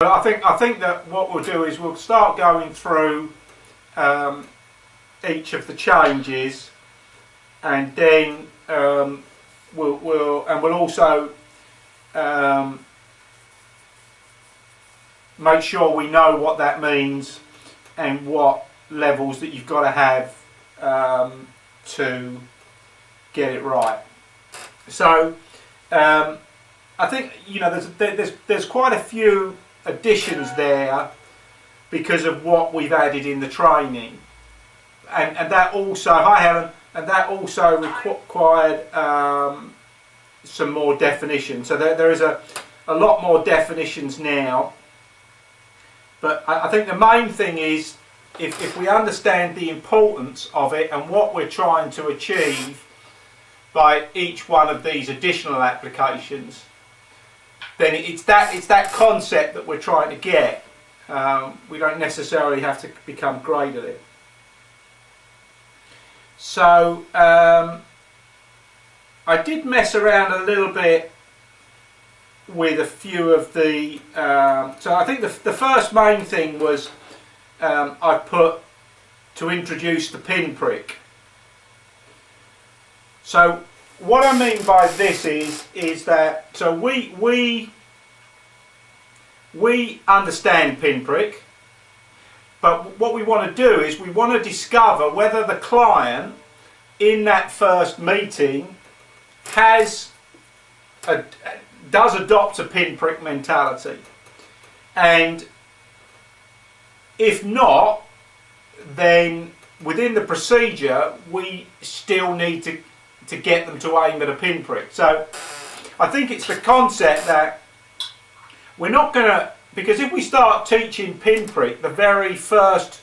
But I think that what we'll do is we'll start going through each of the changes, and then we'll also make sure we know what that means and what levels that you've got to have to get it right. So I think there's quite a few additions there because of what we've added in the training, and that also, hi Helen, and that also required some more definition. So there is a lot more definitions now, but I think the main thing is if we understand the importance of it and what we're trying to achieve by each one of these additional applications, then it's that concept that we're trying to get. We don't necessarily have to become great at it. So I did mess around a little bit with a few of the... so I think the first main thing was I put to introduce the pinprick. So what I mean by this is that, so we understand pinprick, but what we want to do is we want to discover whether the client in that first meeting does adopt a pinprick mentality, and if not, then within the procedure we still need to get them to aim at a pinprick. So I think it's the concept that we're not going to, because if we start teaching pinprick the very first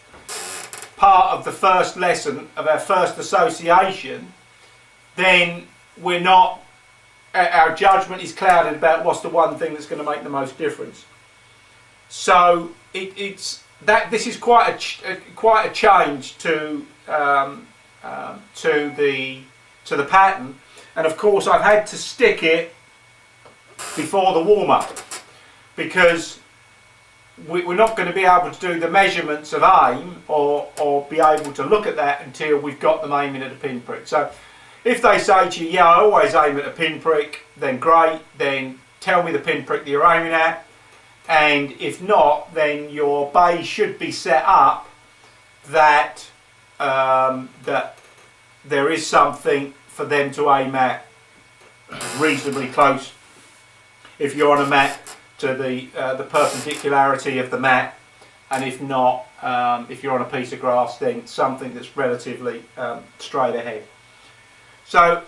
part of the first lesson of our first association, then we're not, our judgment is clouded about what's the one thing that's going to make the most difference. So this is quite a change to the pattern, and of course I've had to stick it before the warm-up because we're not going to be able to do the measurements of aim or be able to look at that until we've got them aiming at a pinprick. So if they say to you, yeah, I always aim at a pinprick, then great, then tell me the pinprick that you're aiming at, and if not, then your bay should be set up that that there is something for them to aim at reasonably close, if you're on a mat, to the perpendicularity of the mat, and if not, if you're on a piece of grass, then something that's relatively straight ahead. So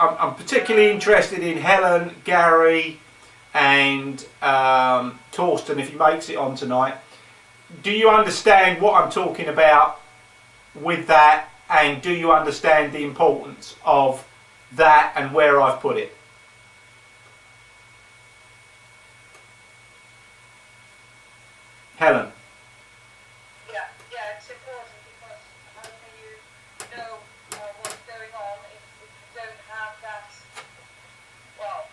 I'm particularly interested in Helen, Gary and Torsten, if he makes it on tonight. Do you understand what I'm talking about with that, and do you understand the importance of that and where I've put it? Helen? Yeah, it's important because how can you know what's going on if you don't have that? Well,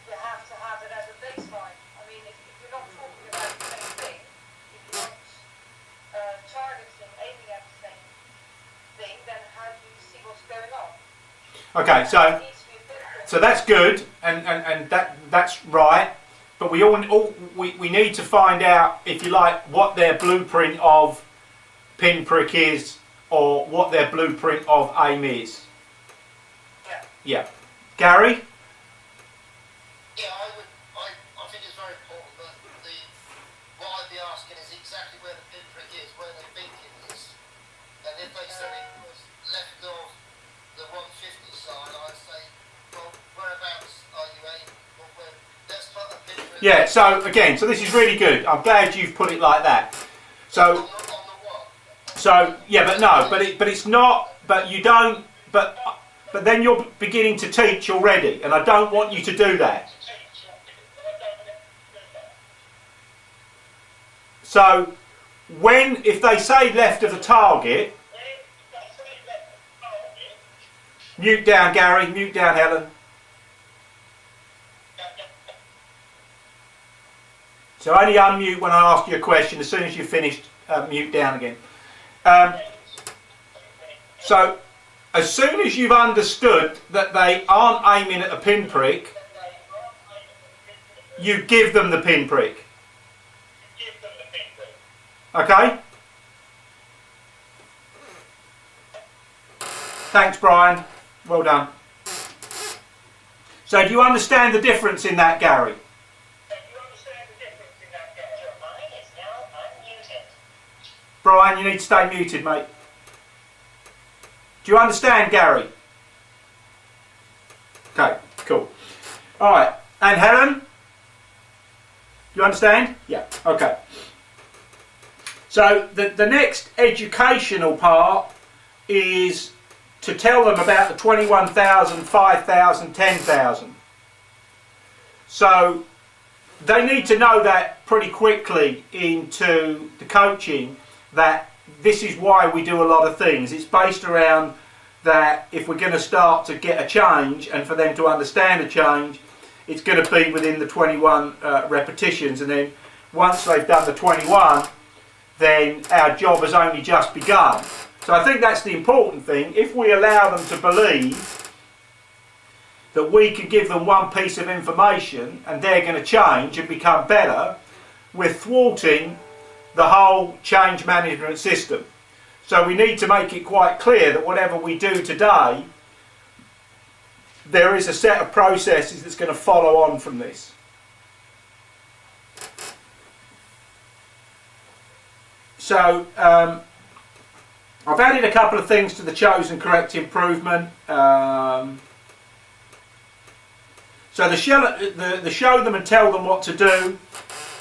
you have to have it as a baseline. I mean, if you're not talking about the same thing, if you're not targeting, aiming at the same thing, then how do you see what's going on? Okay, so that's good, and that's right. But we need to find out, if you like, what their blueprint of pinprick is, or what their blueprint of aim is. Yeah. Gary? Yeah, I think it's very important that what I'd be asking is exactly where the pinprick is, where they think it is. And if they said it was left of the 150 side, I'd say, well, whereabouts are you aiming? Or let's put a pinprick. Yeah, so again, so this is really good. I'm glad you've put it like that. So, On the what? so yeah, but it's not, but you don't, but then you're beginning to teach already, and I don't want you to do that. So, if they say left of the target, mute down Gary, mute down Helen. So only unmute when I ask you a question. As soon as you've finished, mute down again. So as soon as you've understood that they aren't aiming at a pinprick, you give them the pinprick. Okay? Thanks, Brian. Well done. So do you understand the difference in that, Gary? Brian, you need to stay muted, mate. Do you understand, Gary? Okay, cool. All right, and Helen? You understand? Yeah, okay. So the next educational part is to tell them about the 21,000, 5,000, 10,000. So they need to know that pretty quickly into the coaching, that this is why we do a lot of things. It's based around that if we're going to start to get a change and for them to understand a change, it's going to be within the 21 repetitions, and then once they've done the 21, then our job has only just begun. So I think that's the important thing. If we allow them to believe that we can give them one piece of information and they're going to change and become better, we're thwarting the whole change management system. So we need to make it quite clear that whatever we do today, there is a set of processes that's going to follow on from this. So I've added a couple of things to the chosen correct improvement. So the show them and tell them what to do.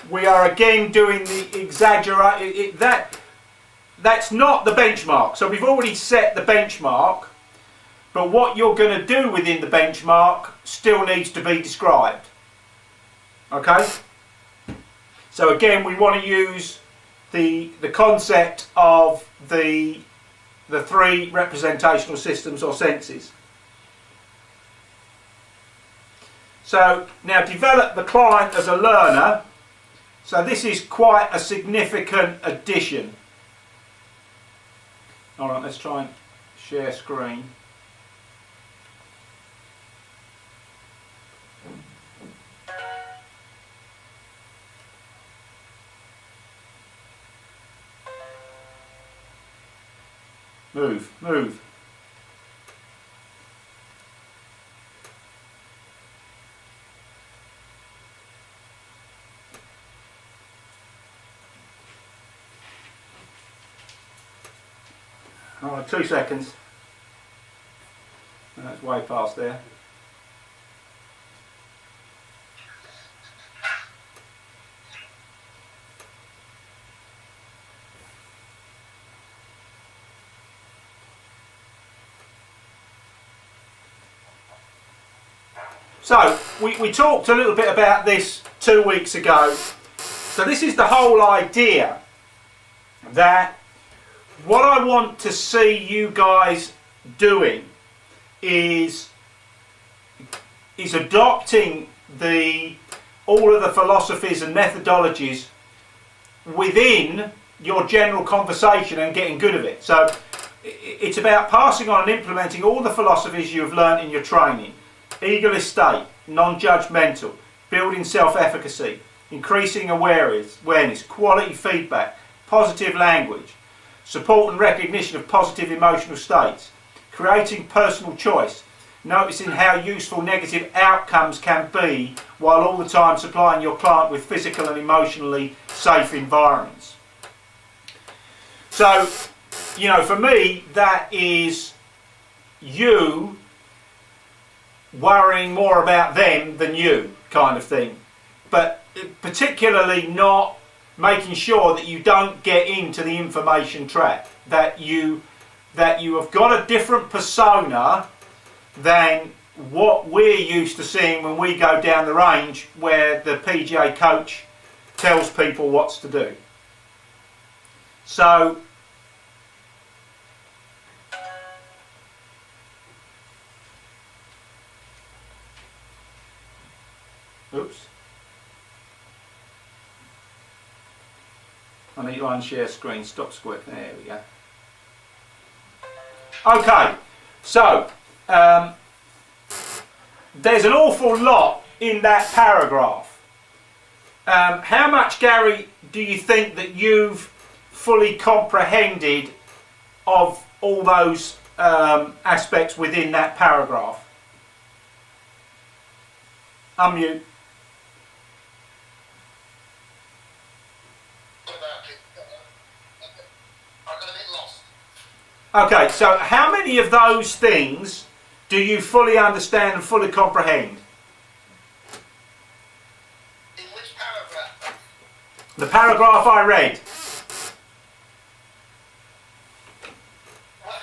We are again doing the exaggerate. That's not the benchmark. So we've already set the benchmark, but what you're going to do within the benchmark still needs to be described. Okay? So again, we want to use the concept of the three representational systems or senses. So now develop the client as a learner. So this is quite a significant addition. All right, let's try and share screen. Move. All right, 2 seconds. That's way past there. So, we talked a little bit about this 2 weeks ago. So this is the whole idea that what I want to see you guys doing is adopting all of the philosophies and methodologies within your general conversation and getting good at it. So it's about passing on and implementing all the philosophies you've learned in your training. Egoless state, non-judgmental, building self-efficacy, increasing awareness, quality feedback, positive language, support and recognition of positive emotional states, creating personal choice, noticing how useful negative outcomes can be while all the time supplying your client with physical and emotionally safe environments. So, you know, for me, that is you worrying more about them than you, kind of thing. But particularly not making sure that you don't get into the information trap, that you have got a different persona than what we're used to seeing when we go down the range, where the PGA coach tells people what to do. So oops. I need to unshare screen, stop square. There we go. Okay, so there's an awful lot in that paragraph. How much, Gary, do you think that you've fully comprehended of all those aspects within that paragraph? Unmute. I got a bit lost. Okay, so how many of those things do you fully understand and fully comprehend? In which paragraph? The paragraph I read. Well,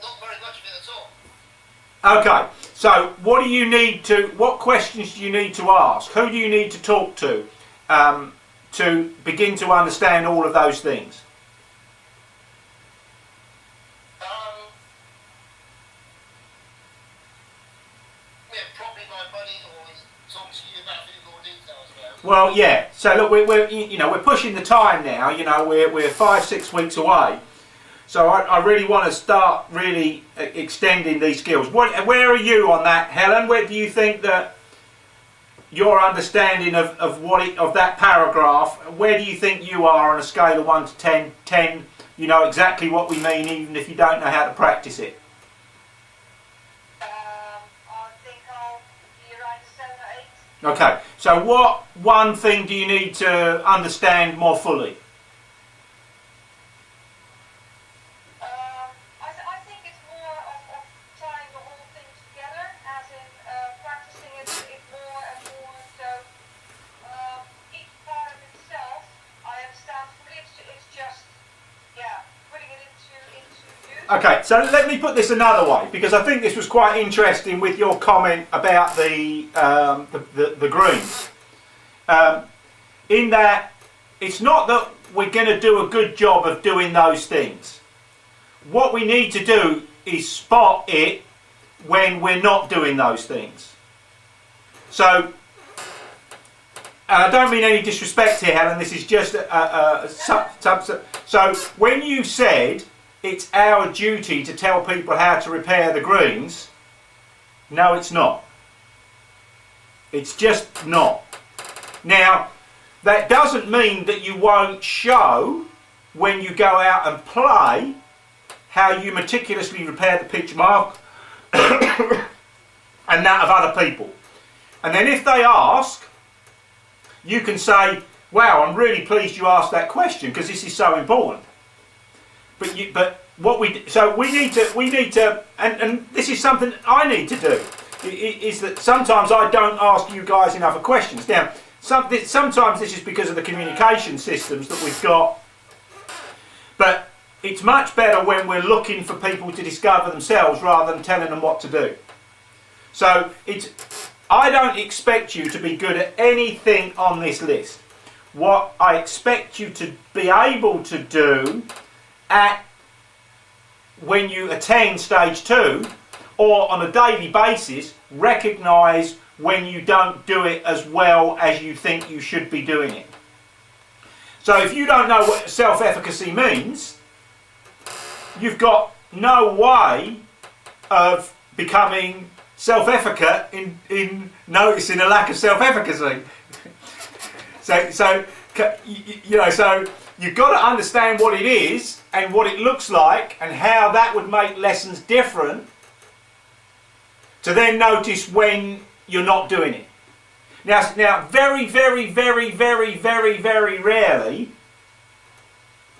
not very much of it at all. Okay, so what questions do you need to ask? Who do you need to talk to begin to understand all of those things? Yeah, probably my buddy, or talk to you about a few more details about it. Well, yeah. So look, we're pushing the time now. You know, we're 5-6 weeks away. So I really want to start really extending these skills. Where are you on that, Helen? Where do you think that your understanding of that paragraph? Where do you think you are on a scale of 1 to 10? 10, you know exactly what we mean, even if you don't know how to practice it. I think I'll be around 7 or 8. Okay. So what one thing do you need to understand more fully? I think it's more of tying the whole thing together, as in practicing it more and more. So each part of itself, I understand fully. It's just, putting it into use. Okay, so let me put this another way, because I think this was quite interesting with your comment about the greens. In that, it's not that we're going to do a good job of doing those things. What we need to do is spot it when we're not doing those things. So, and I don't mean any disrespect here, Helen, this is just so when you said it's our duty to tell people how to repair the greens, no, it's not. It's just not. Now, that doesn't mean that you won't show when you go out and play how you meticulously repair the pitch mark and that of other people. And then if they ask, you can say, wow, I'm really pleased you asked that question because this is so important. But what we need to, and this is something I need to do, is that sometimes I don't ask you guys enough questions. Now, sometimes this is because of the communication systems that we've got, but it's much better when we're looking for people to discover themselves rather than telling them what to do. So I don't expect you to be good at anything on this list. What I expect you to be able to do when you attend stage 2 or on a daily basis, recognise when you don't do it as well as you think you should be doing it. So if you don't know what self-efficacy means, you've got no way of becoming self-efficacious in noticing a lack of self-efficacy. So you've got to understand what it is and what it looks like and how that would make lessons different to then notice when you're not doing it. Now, very, very, very, very, very, very rarely,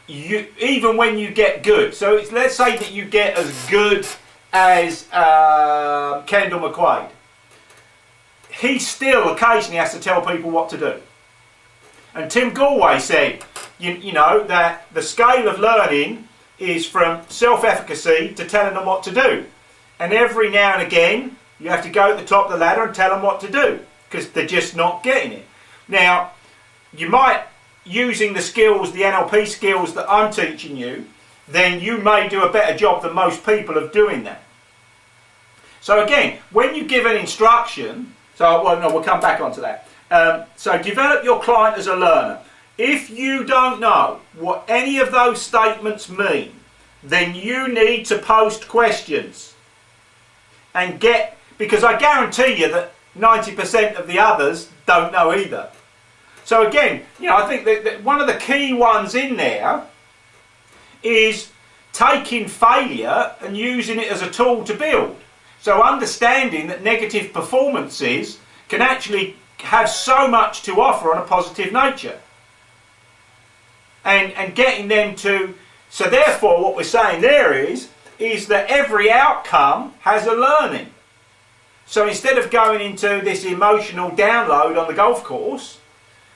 even when you get good. So let's say that you get as good as Kendall McQuaid. He still occasionally has to tell people what to do. And Tim Galway said, you know, that the scale of learning is from self-efficacy to telling them what to do. And every now and again, you have to go at the top of the ladder and tell them what to do, because they're just not getting it. Now, you might, using the skills, the NLP skills that I'm teaching you, then you may do a better job than most people of doing that. So again, when you give an instruction, we'll come back onto that. So develop your client as a learner. If you don't know what any of those statements mean, then you need to post questions and get, because I guarantee you that 90% of the others don't know either. So again, you know, I think that one of the key ones in there is taking failure and using it as a tool to build. So understanding that negative performances can actually have so much to offer on a positive nature. And getting them to, so therefore what we're saying there is that every outcome has a learning. So instead of going into this emotional download on the golf course,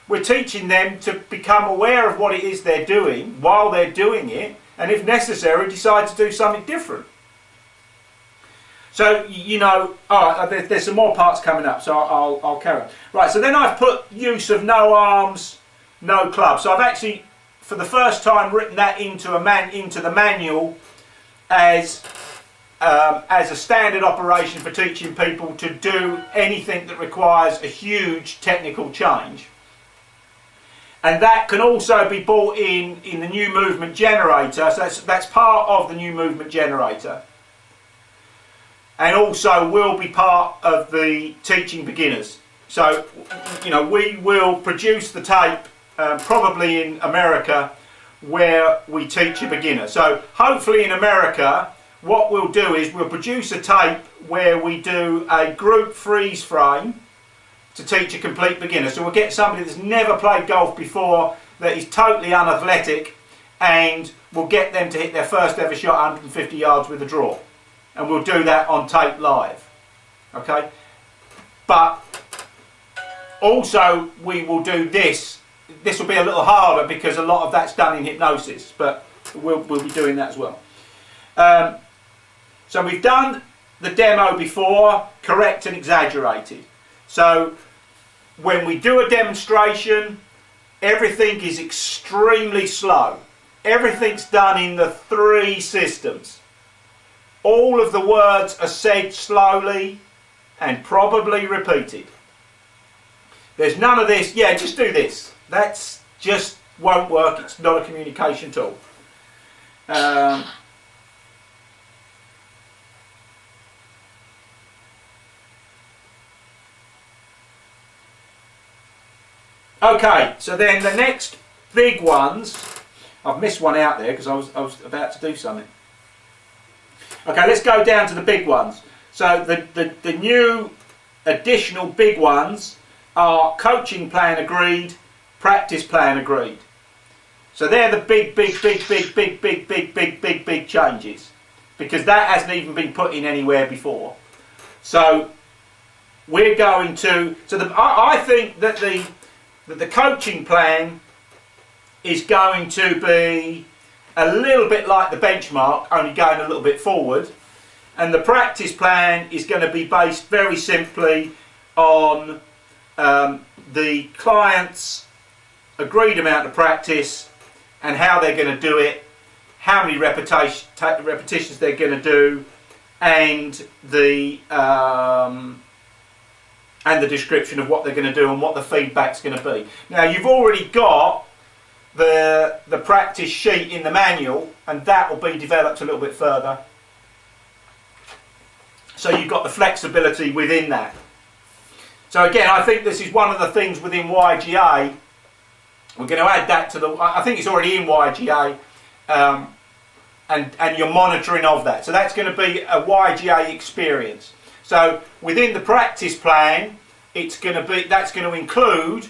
we're teaching them to become aware of what it is they're doing while they're doing it, and if necessary, decide to do something different. So, you know, there's some more parts coming up, so I'll carry on. Right, so then I've put use of no arms, no clubs. So I've actually, for the first time, written that into the manual as a standard operation for teaching people to do anything that requires a huge technical change. And that can also be brought in the new movement generator. So that's part of the new movement generator. And also will be part of the teaching beginners. So, you know, we will produce the tape probably in America where we teach a beginner. So hopefully in America, what we'll do is we'll produce a tape where we do a group freeze frame to teach a complete beginner. So we'll get somebody that's never played golf before, that is totally unathletic, and we'll get them to hit their first ever shot 150 yards with a draw. And we'll do that on tape live. Okay? But also we will do this. This will be a little harder because a lot of that's done in hypnosis, but we'll be doing that as well. So we've done the demo before, correct and exaggerated. So when we do a demonstration, everything is extremely slow. Everything's done in the 3 systems. All of the words are said slowly and probably repeated. There's none of this, yeah, just do this. That's just won't work. It's not a communication tool. Okay, so then the next big ones, I've missed one out there because I was about to do something. Okay, let's go down to the big ones. So the new additional big ones are coaching plan agreed, practice plan agreed. So they're the big changes, because that hasn't even been put in anywhere before. So we're going to, I think that the coaching plan is going to be a little bit like the benchmark, only going a little bit forward, and the practice plan is going to be based very simply on the client's agreed amount of practice and how they're going to do it, how many repetitions they're going to do, and the description of what they're going to do and what the feedback's going to be. Now you've already got the practice sheet in the manual, and that will be developed a little bit further. So you've got the flexibility within that. So again, I think this is one of the things within YGA. We're going to add that to I think it's already in YGA, and you're monitoring of that. So that's going to be a YGA experience. So within the practice plan, that's going to include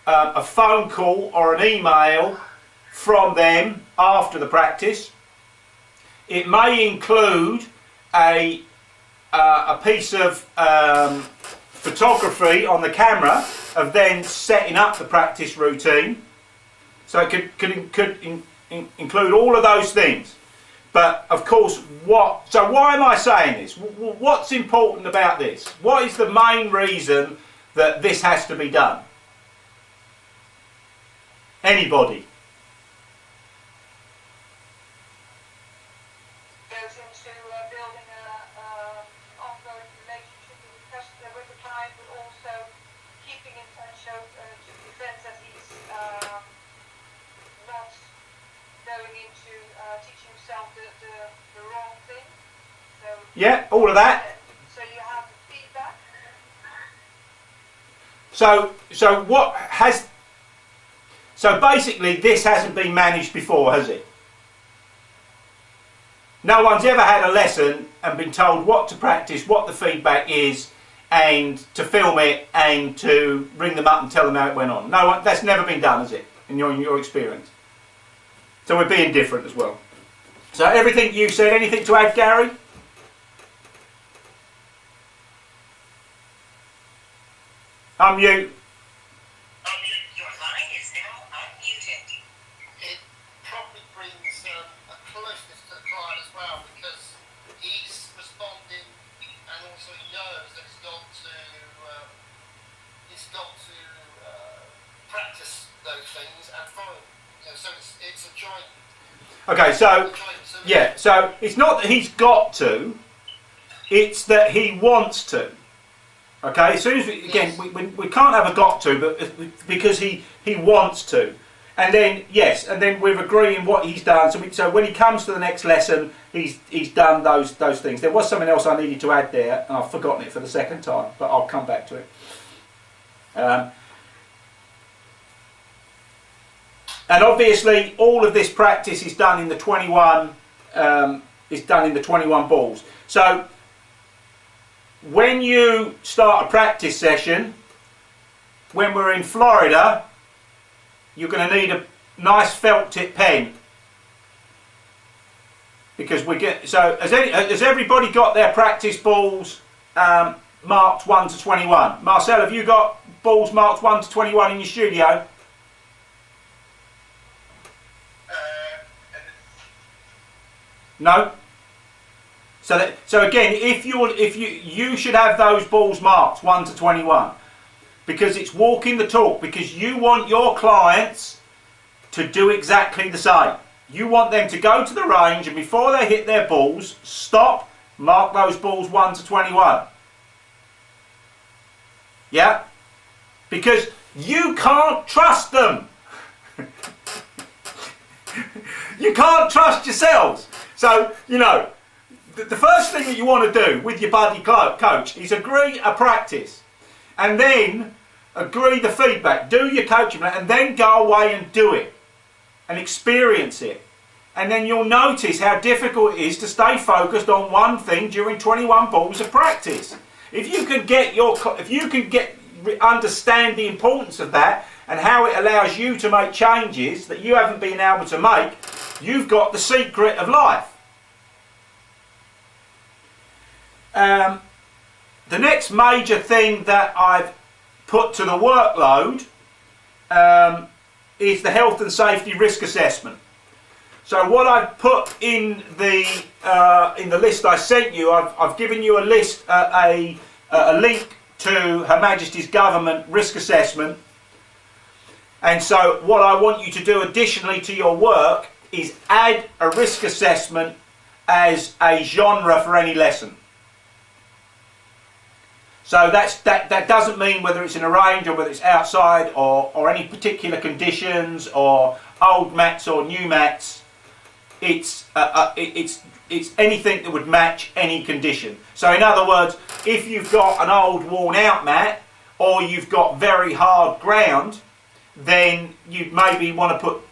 a phone call or an email from them after the practice. It may include a piece of photography on the camera of then setting up the practice routine. So it could include all of those things. But of course, so why am I saying this? What's important about this? What is the main reason that this has to be done? Anybody? Goes into building an ongoing relationship with the client, but also keeping in touch to prevent that he's Yeah, all of that. So you have the feedback. So what has... So basically this hasn't been managed before, has it? No one's ever had a lesson and been told what to practice, what the feedback is, and to film it and to ring them up and tell them how it went on. No one, that's never been done, has it? In your experience. So we're being different as well. So everything you said, anything to add, Gary? Unmute. Your line is now unmuted. It probably brings a closeness to the client as well, because he's responding and also he knows that he's got to practice those things and follow them. You know, so it's a joint. Okay, so solution. yeah, so it's not that he's got to, it's that he wants to. Okay, as soon as we can't have a got to, but because he wants to, and then yes, and then we're agreeing what he's done. So when he comes to the next lesson, he's done those things. There was something else I needed to add there, and I've forgotten it for the second time, but I'll come back to it. And obviously, all of this practice is done in the 21. Is done in the 21 balls. So when you start a practice session, when we're in Florida, you're going to need a nice felt tip pen, because we get. So has everybody got their practice balls marked 1 to 21? Marcel, have you got balls marked 1 to 21 in your studio? No. So again, if you should have those balls marked 1 to 21, because it's walking the talk. Because you want your clients to do exactly the same. You want them to go to the range and before they hit their balls, stop, mark those balls 1 to 21. Yeah, because you can't trust them. You can't trust yourselves. So, you know, the first thing that you want to do with your buddy coach is agree a practice, and then agree the feedback, do your coaching, and then go away and do it and experience it. And then you'll notice how difficult it is to stay focused on one thing during 21 balls of practice. If you can understand the importance of that and how it allows you to make changes that you haven't been able to make, you've got the secret of life. The next major thing that I've put to the workload is the health and safety risk assessment. So what I've put in the list I sent you, I've given you a list, a link to Her Majesty's Government risk assessment. And so what I want you to do additionally to your work is add a risk assessment as a genre for any lesson. So that doesn't mean whether it's in a range or whether it's outside or any particular conditions or old mats or new mats. It's anything that would match any condition. So in other words, if you've got an old worn out mat or you've got very hard ground, then you maybe want to put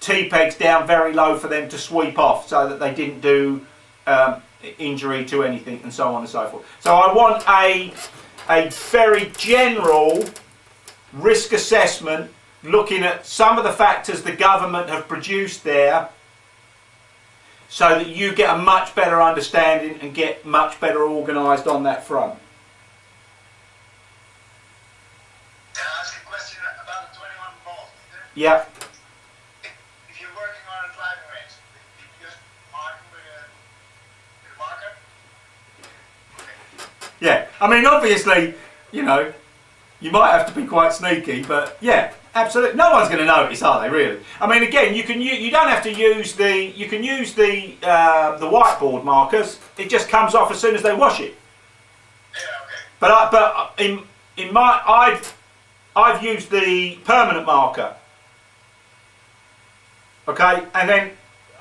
T-pegs down very low for them to sweep off so that they didn't do injury to anything and so on and so forth. So I want a very general risk assessment looking at some of the factors the government have produced there, so that you get a much better understanding and get much better organised on that front. Can I ask a question about the 21 balls? Yeah. If you're working on a driving range, you just mark them with a marker? Okay. Yeah. I mean, obviously, you know, you might have to be quite sneaky, but yeah, absolutely. No one's going to notice, are they? Really? I mean, again, you don't have to use the whiteboard markers. It just comes off as soon as they wash it. Yeah, okay. But in my I've used the permanent marker. Okay, and then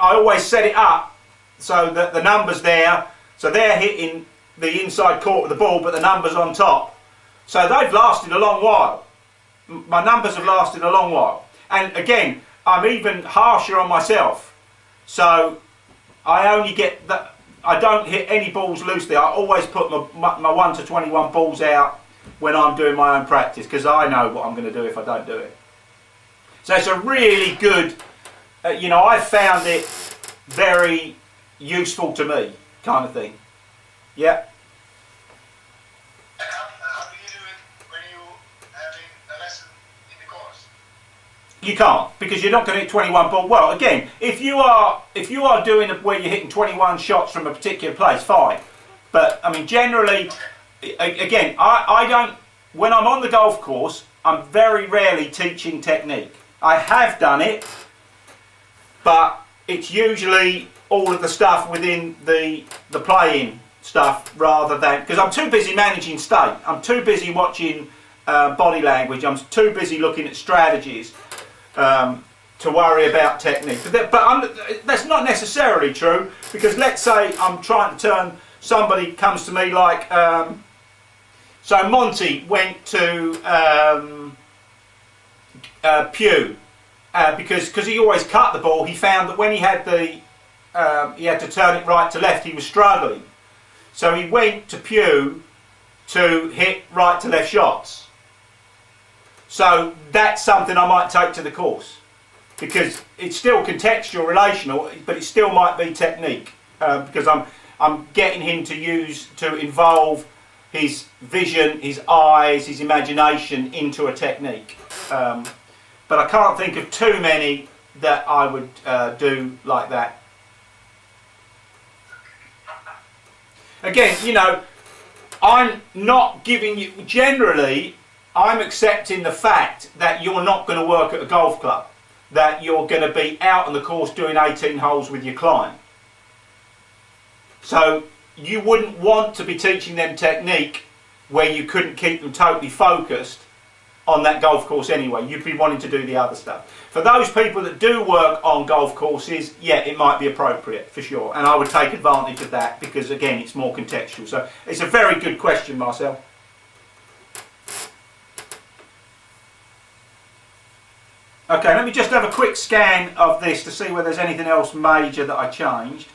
I always set it up so that the number's there. So they're hitting the inside court of the ball, but the number's on top. So they've lasted a long while. My numbers have lasted a long while. And again, I'm even harsher on myself. So I only get that. I don't hit any balls loosely. I always put my 1 to 21 balls out when I'm doing my own practice, because I know what I'm going to do if I don't do it. So it's a really good, I found it very useful to me, kind of thing. Yeah. And how do you do it when you having a lesson in the course? You can't, because you're not going to hit 21 ball. Well, again, if you are doing it where you're hitting 21 shots from a particular place, fine. But I mean, generally, again, I don't. When I'm on the golf course, I'm very rarely teaching technique. I have done it, but it's usually all of the stuff within the playing stuff, rather than, because I'm too busy managing state. I'm too busy watching body language. I'm too busy looking at strategies to worry about technique. But that's not necessarily true, because let's say I'm trying to turn, somebody comes to me like, so Monty went to Pew, because he always cut the ball. He found that when he had he had to turn it right to left, he was struggling. So he went to Pew to hit right to left shots. So that's something I might take to the course, because it's still contextual, relational, but it still might be technique, because I'm getting him to involve his vision, his eyes, his imagination into a technique. But I can't think of too many that I would do like that. Again, I'm not giving you, generally, I'm accepting the fact that you're not going to work at a golf club, that you're going to be out on the course doing 18 holes with your client. So you wouldn't want to be teaching them technique where you couldn't keep them totally focused on that golf course anyway. You'd be wanting to do the other stuff. For those people that do work on golf courses, yeah, it might be appropriate for sure, and I would take advantage of that, because again, it's more contextual. So it's a very good question, Marcel. Okay, let me just have a quick scan of this to see whether there's anything else major that I changed.